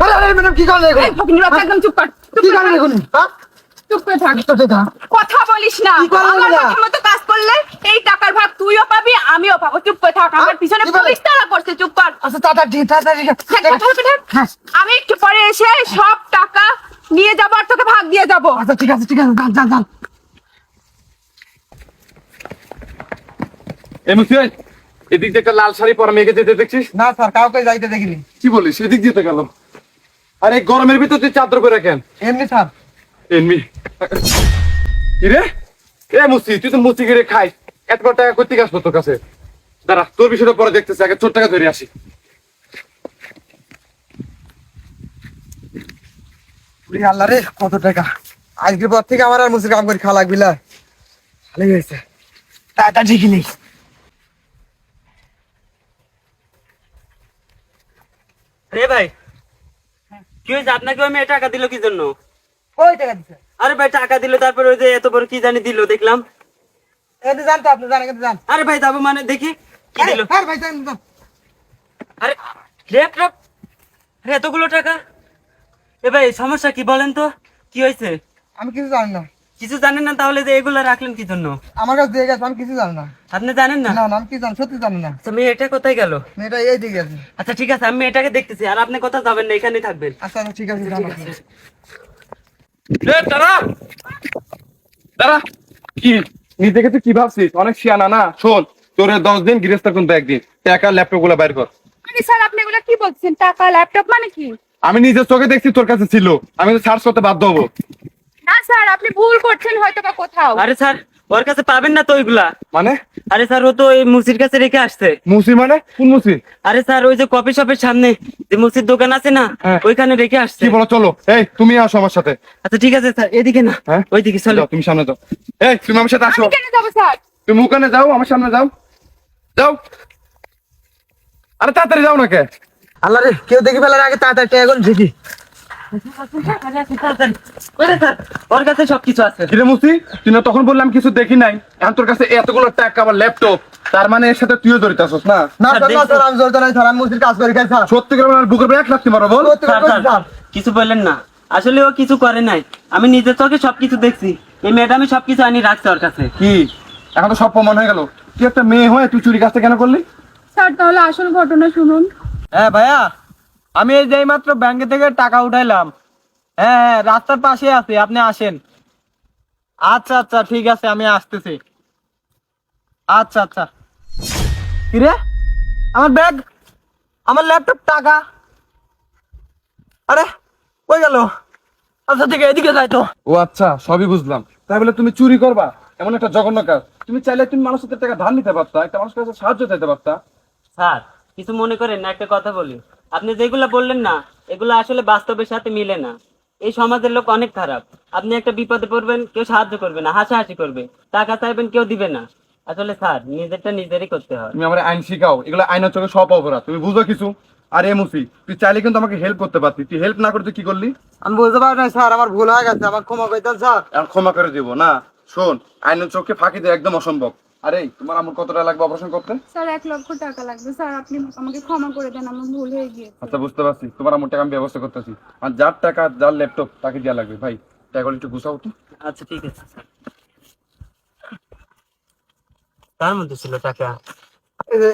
আরে আরে ম্যাডাম কি করেন এখন? এই ফকিনীর বাচ্চা একদম চুপ কর। কি করেন এখন? হ্যাঁ? চুপ করে থাক। তো দেখা। কথা বলিস না। কি করবো আমার না? কথা মতো কাজ করলে এই টাকার ভাগ তুইও পাবি আমিও পাবো। চুপ করে থাক। আমার পিছনে কি বলে? পুলিশ তাড়া করছে। চুপ কর। আচ্ছা তাড়াতাড়ি হ্যাঁ। আমি একটু পরে এসে সব টাকা নিয়ে যাবো আর তোকে ভাগ দিয়ে যাবো। আচ্ছা ঠিক আছে যান। এই মুসি এদিক দিয়ে একটা লাল শাড়ি পরা মেয়েকে যেতে দেখছিস? না স্যার কাউকে যাইতে দেখিনি। কি বলিস? এদিক যেতে গেল। আরে গরমের ভিতর তুই চাদর করে রাখেন। এমনি স্যার। এমনি কি রে? এ মুসি তুই তো মুসি করে খাই, এত বড় টাকা করতে আসবো তোর কাছে? দাঁড়া, তোর বিষয়টা পরে দেখতেছি, আগে ছোট টাকা ধরে আসি। আল্লাহ রে কত টাকা! আজকের পর থেকে আমার আর মুসির কাম করে খাওয়া লাগবে না। ভালোই হয়েছে। তাড়াতাড়ি কিনি। রে ভাই, কি হয়েছে? আপনাকে ওই মেয়ে টাকা দিল কি জন্য? ওই টাকা দিচ্ছে। আরে ভাই টাকা দিল, তারপরে ওই যে এত বড় কি জানি দিল দেখলাম। এতে জান তো আপনি জানেন কিন্তু জান। আরে ভাই যাবো মানে দেখি কি দিল। হ্যাঁ ভাই জান। আরে ল্যাপটপ, আরে এতগুলো টাকা! এ ভাই সমস্যা কি বলেন তো, কি হয়েছে? আমি কিছু জানি না। কিছু জানেন না? তাহলে যে এগুলো রাখলেন কি জন্য? আমার কাছে দিয়ে গেছে, আমি কিছু জানি না। আপনি জানেন না? না আমি কি জানি, সত্যি জানি না। আচ্ছা মেয়ে এটা কোথায় গেল? মেয়েটা এই দিকে আছে। আচ্ছা ঠিক আছে, আমি এটাকে দেখতেছি, আর আপনি কোথাও যাবেন না, এখানেই থাকবেন। আচ্ছা ঠিক আছে জান। এ দাঁড়া দাঁড়া, কি নিজেকে তুই কি ভাবছিস? অনেক শিয়ানা না? শোন, তোরে 10 দিন গৃহস্থ কিন্তু একদিন টাকা ল্যাপটপ গুলো বাইর কর। আরে স্যার আপনি এগুলো কি বলছেন? টাকা ল্যাপটপ মানে কি? আমি নিজের চোখে দেখছি তোর কাছে ছিল, আমি তো সার্চ করতে বাধ্য হবো। না স্যার আপনি ভুল করছেন হয়তো বা কোথাও। আরে স্যার ওর কাছে পাবেন না তো ওইগুলা। মানে আরে স্যার ও তো ওই মুসির কাছে রেখে আসছে। মুসি মানে কোন মুসি? আরে স্যার ওই যে কফি শপের সামনে যে মুসির দোকান আছে না, হ্যাঁ। ওইখানে রেখে আসছে। কি বলো? চলো, এই তুমি আসো আমার সাথে। আচ্ছা ঠিক আছে স্যার, এদিকে না, হ্যাঁ ওইদিকে চলো। যাও, তুমি সামনে যাও। এই তুমি আমার সাথে আসো। আমি কেন যাবো স্যার? তুমি ওখানে যাও, আমার সামনে যাও। যাও, আরে তাড়াতাড়ি যাও না কে? আল্লাহ রে কেউ দেখি ফেলার আগে তাড়াতাড়ি টাকা এখন ঢুকি। ওরে স্যার, ওর কাছে সবকিছু আছে। কিরে মুসি, তুই না তখন বললাম কিছু দেখি নাই, এখন তোর কাছে এতগুলো টাকা আবার ল্যাপটপ, তার মানে এর সাথে তুইও জড়িত আছিস না? না স্যার, স্যার, না স্যার, আমি জড়িত নাই স্যার, আমি মুসির কাজ করে খাই স্যার। সত্যি করে আমার বুকের উপর 1 লাখ মারো বল। সত্যি করে স্যার, বলছি, স্যার, স্যার। কিছু বললেন না, আসলে ও কিছু করে নাই। আমি নিজের চোখে সবকিছু দেখছি। এই ম্যাডামই সবকিছু আনি রাখছে ওর কাছে। কি এখন তো সব প্রমাণ হয়ে গেল। তুই একটা মেয়ে হয়ে তুই চুরি কাজটা কেন করলি? স্যার তাহলে আসল ঘটনা শুনুন। হ্যাঁ ভাইয়া, আমি এই যে মাত্র ব্যাংকে থেকে টাকা উঠাইলাম। হ্যাঁ রাস্তার পাশে আছে, আপনি আসেন। আচ্ছা আচ্ছা ঠিক আছে, আমি আসতেছি। আচ্ছা আচ্ছা। কিরে আমার ব্যাগ, আমার ল্যাপটপ, টাকা, আরে কই গেল? আচ্ছা ঠিক আছে, এদিকে যাই তো। ও আচ্ছা, সবই বুঝলাম। তাই বলে তুমি চুরি করবা এমন একটা জঘন্য কাজ? তুমি চাইলে তুমি মানুষের থেকে টাকা ধার নিতে পারতা, একটা মানুষের কাছে সাহায্য চাইতে পারতা। স্যার কিছু মনে করেন না, একটা কথা বলি। আপনি যেগুলো বললেন না, এগুলো আসলে বাস্তবের সাথে মিলে না। এই সমাজের লোক অনেক খারাপ। আপনি একটা বিপদে পড়বেন, কেউ সাহায্য করবে না, হাসাহাসি করবে। টাকা চাইবেন, কেউ দিবে না। আসলে স্যার নিজেরটা নিজেরই করতে হয়। তুমি আমার আইন শিখাও, এগুলো আইনের চোখে সব অপরাধ, তুমি বুঝো কিছু? আর এ মুসি, তুই চাইলে কিন্তু আমাকে হেল্প করতে পারতি, তুই হেল্প না করে তুই কি করলি? আমি বুঝতে পারি না স্যার, আমার ভুল হয়ে গেছে, আমার ক্ষমা করতেন স্যার। এখন ক্ষমা করে দিব না? শোন, আইনের চোখে ফাঁকি দেওয়া একদম অসম্ভব। আরে তোমার আমার কত টাকা লাগবে অপারেশন করতে? স্যার 1 লক্ষ টাকা লাগবে। স্যার আপনি আমাকে ক্ষমা করে দেন, আমার ভুল হয়ে গিয়েছে। আচ্ছা বুঝতে পারছি, তোমার আমার টাকা আমি ব্যবস্থা করতেছি। আর যার টাকা যার ল্যাপটপ তাকে দেওয়া লাগবে। ভাই টাকাগুলো একটু গুছাও তো। আচ্ছা ঠিক আছে স্যার। তার মধ্যে ছিল টাকা। এই যে,